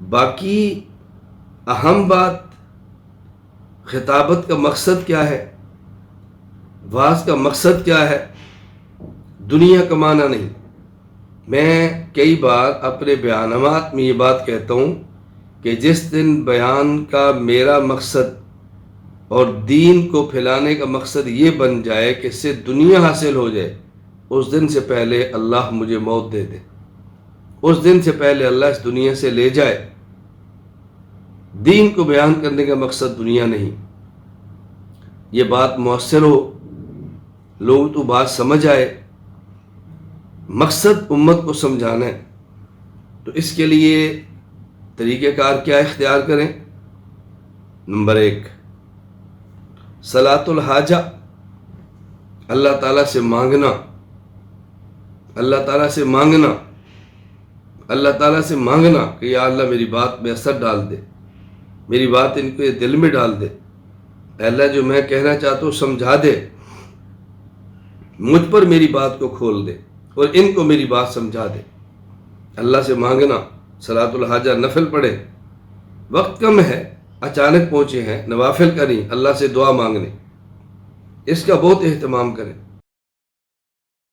باقی اہم بات خطابت کا مقصد کیا ہے، وعظ کا مقصد کیا ہے، دنیا کمانا نہیں۔ میں کئی بار اپنے بیانات میں یہ بات کہتا ہوں کہ جس دن بیان کا میرا مقصد اور دین کو پھیلانے کا مقصد یہ بن جائے کہ اس سے دنیا حاصل ہو جائے، اس دن سے پہلے اللہ مجھے موت دے دے، اس دن سے پہلے اللہ اس دنیا سے لے جائے۔ دین کو بیان کرنے کا مقصد دنیا نہیں۔ یہ بات مؤثر ہو، لوگ تو بات سمجھ آئے، مقصد امت کو سمجھانا ہے، تو اس کے لیے طریقہ کار کیا اختیار کریں؟ نمبر 1، صلاۃ الحاجہ، اللہ تعالیٰ سے مانگنا، اللہ تعالیٰ سے مانگنا، اللہ تعالیٰ سے مانگنا کہ یا اللہ میری بات میں اثر ڈال دے، میری بات ان کے دل میں ڈال دے، اے اللہ جو میں کہنا چاہتا ہوں سمجھا دے، مجھ پر میری بات کو کھول دے اور ان کو میری بات سمجھا دے۔ اللہ سے مانگنا، صلاۃ الحاجہ نفل پڑھیں، وقت کم ہے، اچانک پہنچے ہیں، نوافل کریں، اللہ سے دعا مانگنے، اس کا بہت اہتمام کریں۔